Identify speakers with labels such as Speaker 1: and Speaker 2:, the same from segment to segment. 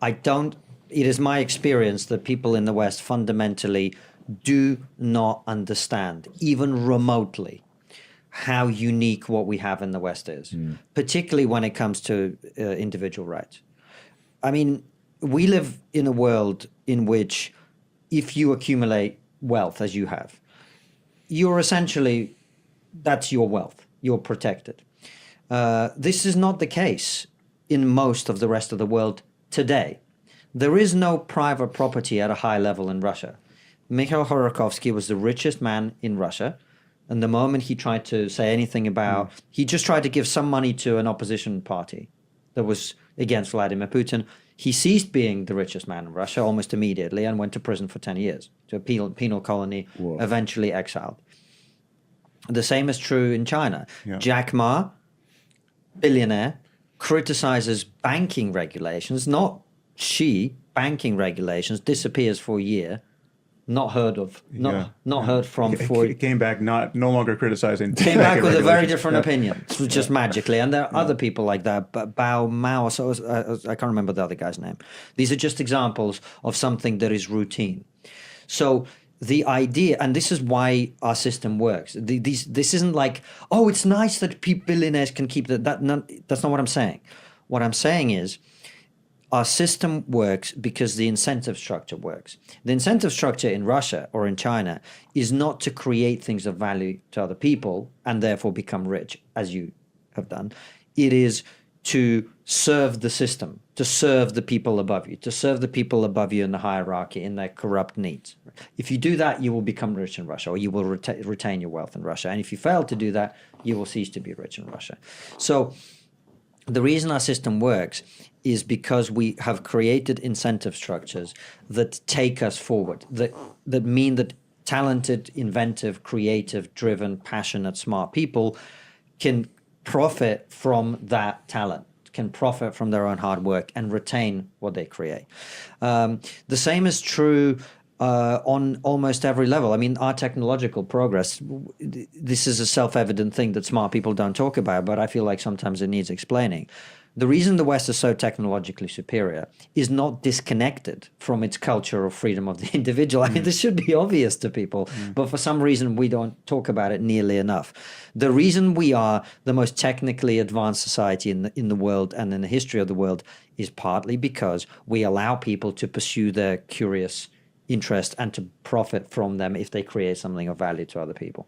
Speaker 1: It is my experience that people in the West fundamentally do not understand, even remotely, how unique what we have in the West is, particularly when it comes to individual rights. I mean, we live in a world in which if you accumulate wealth as you have, you're essentially, that's your wealth. You're protected. This is not the case in most of the rest of the world today. There is no private property at a high level in Russia. Mikhail Khodorkovsky was the richest man in Russia. And the moment he tried to say anything about, he just tried to give some money to an opposition party that was against Vladimir Putin. He ceased being the richest man in Russia almost immediately and went to prison for 10 years, to a penal colony, eventually exiled. The same is true in China. Yeah. Jack Ma, billionaire, criticizes banking regulations, not banking regulations, disappears for a year. Not heard of, not heard from.
Speaker 2: He came back no longer criticizing.
Speaker 1: Came back with a very different opinion, just magically. And there are other people like that, Bao Mao, I can't remember the other guy's name. These are just examples of something that is routine. So the idea, and this is why our system works. This isn't like, oh, it's nice that billionaires can keep that. That's not what I'm saying. What I'm saying is, our system works because the incentive structure works. The incentive structure in Russia or in China is not to create things of value to other people and therefore become rich, as you have done. It is to serve the system, to serve the people above you, to serve the people above you in the hierarchy, in their corrupt needs. If you do that, you will become rich in Russia, or you will retain your wealth in Russia. And if you fail to do that, you will cease to be rich in Russia. So the reason our system works is because we have created incentive structures that take us forward, that mean that talented, inventive, creative, driven, passionate, smart people can profit from that talent, can profit from their own hard work and retain what they create. The same is true on almost every level. I mean, our technological progress, this is a self-evident thing that smart people don't talk about, but I feel like sometimes it needs explaining. The reason the West is so technologically superior is not disconnected from its culture of freedom of the individual. I mean, this should be obvious to people, but for some reason we don't talk about it nearly enough. The reason we are the most technically advanced society in the world and in the history of the world is partly because we allow people to pursue their curious interest and to profit from them if they create something of value to other people.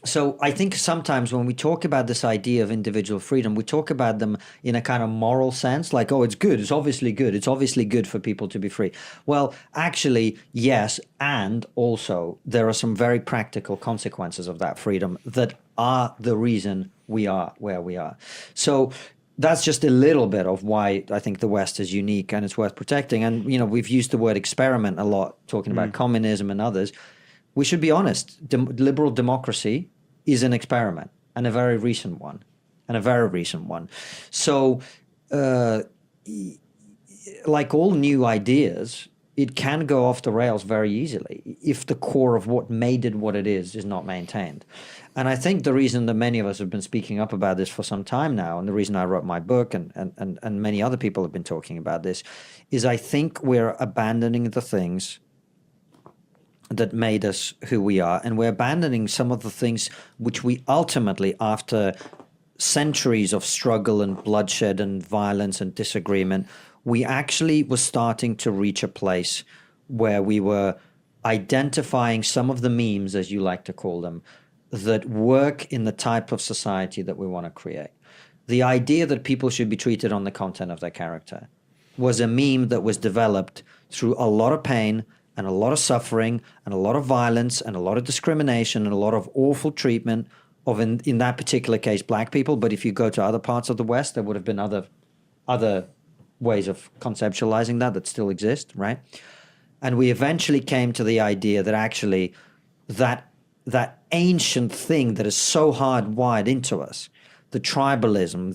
Speaker 1: So I think sometimes when we talk about this idea of individual freedom, we talk about them in a kind of moral sense, like, oh, it's good, it's obviously good, it's obviously good for people to be free. Well, actually, yes, and also there are some very practical consequences of that freedom that are the reason we are where we are. So that's just a little bit of why I think the West is unique and it's worth protecting. And, you know, we've used the word experiment a lot, talking about communism and others. We should be honest, liberal democracy is an experiment, and a very recent one, So, like all new ideas, it can go off the rails very easily if the core of what made it what it is not maintained. And I think the reason that many of us have been speaking up about this for some time now, and the reason I wrote my book and many other people have been talking about this, is I think we're abandoning the things that made us who we are, and we're abandoning some of the things which we ultimately, after centuries of struggle and bloodshed and violence and disagreement, we actually were starting to reach a place where we were identifying some of the memes, as you like to call them, that work in the type of society that we want to create. The idea that people should be treated on the content of their character was a meme that was developed through a lot of pain and a lot of suffering and a lot of violence and a lot of discrimination and a lot of awful treatment of, in that particular case, black people. But if you go to other parts of the West, there would have been other ways of conceptualizing that still exist, right? And we eventually came to the idea that actually that ancient thing that is so hardwired into us, the tribalism,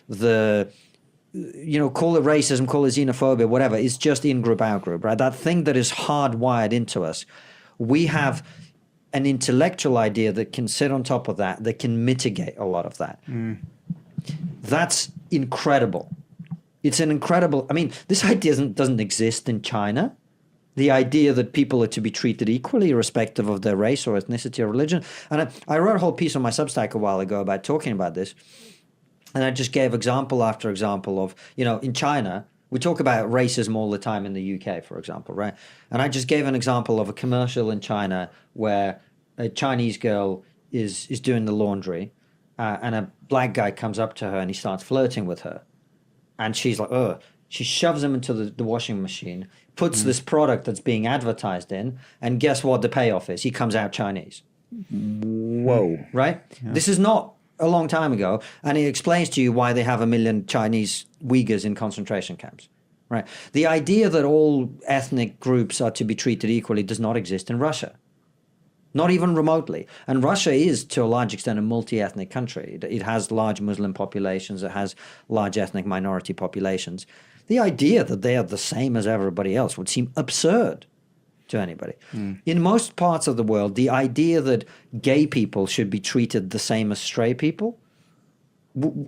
Speaker 1: the you know, call it racism, call it xenophobia, whatever, it's just in-group, out-group, right? That thing that is hardwired into us. We have an intellectual idea that can sit on top of that can mitigate a lot of that. That's incredible. It's an incredible. I mean, this idea doesn't exist in China. The idea that people are to be treated equally, irrespective of their race or ethnicity or religion. And I wrote a whole piece on my Substack a while ago about talking about this. And I just gave example after example of, in China, we talk about racism all the time in the UK, for example, right? And I just gave an example of a commercial in China where a Chinese girl is doing the laundry and a black guy comes up to her and he starts flirting with her. And she's like, ugh. She shoves him into the washing machine, puts this product that's being advertised in, and guess what the payoff is? He comes out Chinese.
Speaker 3: Whoa.
Speaker 1: Right? Yeah. This is not a long time ago, and it explains to you why they have 1 million Chinese Uyghurs in concentration camps. Right? The idea that all ethnic groups are to be treated equally does not exist in Russia. Not even remotely. And Russia is, to a large extent, a multi-ethnic country. It has large Muslim populations. It has large ethnic minority populations. The idea that they are the same as everybody else would seem absurd to anybody. In most parts of the world, the idea that gay people should be treated the same as straight people,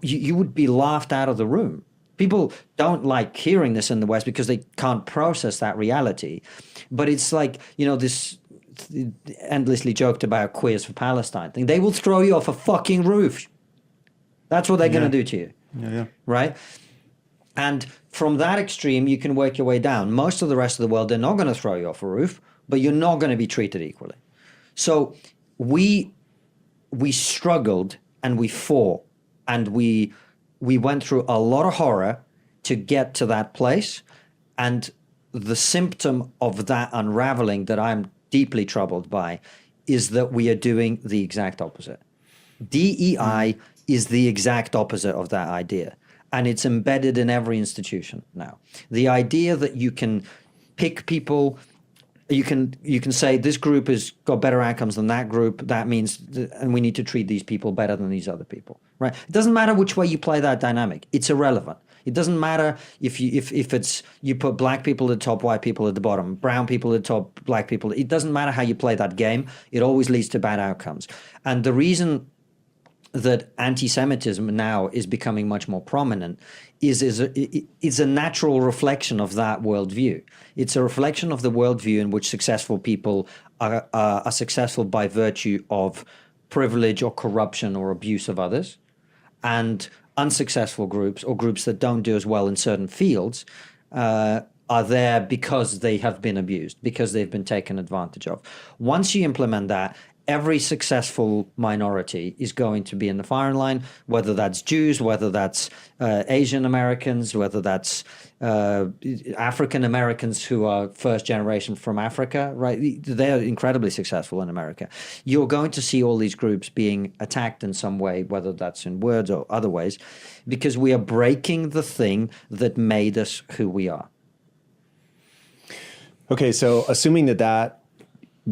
Speaker 1: you would be laughed out of the room. People don't like hearing this in the West because they can't process that reality. But it's like, this endlessly joked about queers for Palestine thing. They will throw you off a fucking roof. That's what they're going to do to you.
Speaker 2: Yeah.
Speaker 1: Right? And from that extreme, you can work your way down. Most of the rest of the world, they're not going to throw you off a roof, but you're not going to be treated equally. So we struggled and we fought and we went through a lot of horror to get to that place. And the symptom of that unraveling that I'm deeply troubled by is that we are doing the exact opposite. DEI is the exact opposite of that idea. And it's embedded in every institution now. The idea that you can pick people, you can say this group has got better outcomes than that group. That means, and we need to treat these people better than these other people, right? It doesn't matter which way you play that dynamic. It's irrelevant. It doesn't matter if it's you put black people at the top, white people at the bottom, brown people at the top, black people. It doesn't matter how you play that game. It always leads to bad outcomes. And the reason that anti-Semitism now is becoming much more prominent is a natural reflection of that worldview. It's a reflection of the worldview in which successful people are successful by virtue of privilege or corruption or abuse of others, and unsuccessful groups or groups that don't do as well in certain fields are there because they have been abused, because they've been taken advantage of. Once you implement that, every successful minority is going to be in the firing line, whether that's Jews, whether that's Asian Americans, whether that's African Americans who are first generation from Africa, right? They're incredibly successful in America. You're going to see all these groups being attacked in some way, whether that's in words or other ways, because we are breaking the thing that made us who we are.
Speaker 3: Okay, so assuming that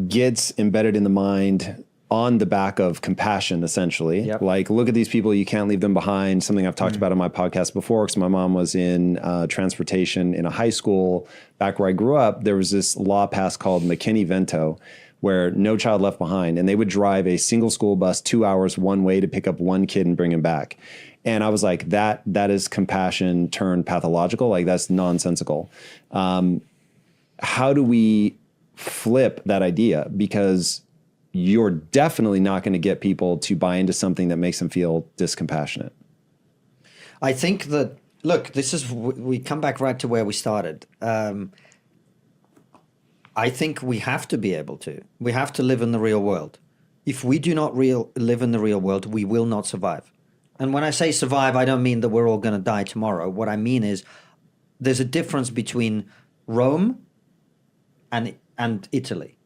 Speaker 3: gets embedded in the mind on the back of compassion, essentially.
Speaker 1: Yep.
Speaker 3: Like, look at these people, you can't leave them behind. Something I've talked about on my podcast before, because my mom was in transportation in a high school. Back where I grew up, there was this law passed called McKinney-Vento, where no child left behind. And they would drive a single school bus 2 hours one way to pick up one kid and bring him back. And I was like, that is compassion turned pathological. Like, that's nonsensical. How do we flip that idea? Because you're definitely not going to get people to buy into something that makes them feel discompassionate.
Speaker 1: I think that, look, we come back right to where we started. I think we have to be able to. We have to live in the real world. If we do not live in the real world, we will not survive. And when I say survive, I don't mean that we're all going to die tomorrow. What I mean is there's a difference between Rome and Italy.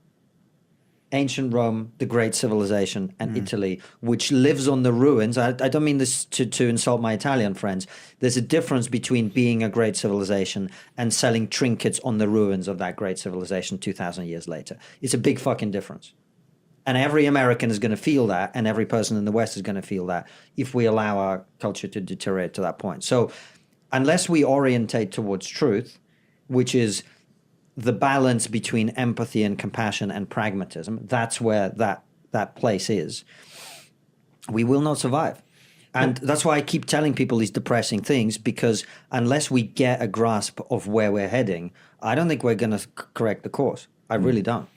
Speaker 1: Ancient Rome, the great civilization, and Italy, which lives on the ruins. I don't mean this to insult my Italian friends. There's a difference between being a great civilization and selling trinkets on the ruins of that great civilization 2,000 years later. It's a big fucking difference. And every American is going to feel that, and every person in the West is going to feel that if we allow our culture to deteriorate to that point. So unless we orientate towards truth, which is the balance between empathy and compassion and pragmatism, that's where that place is, we will not survive. And that's why I keep telling people these depressing things, because unless we get a grasp of where we're heading, I don't think we're going to correct the course. I really don't.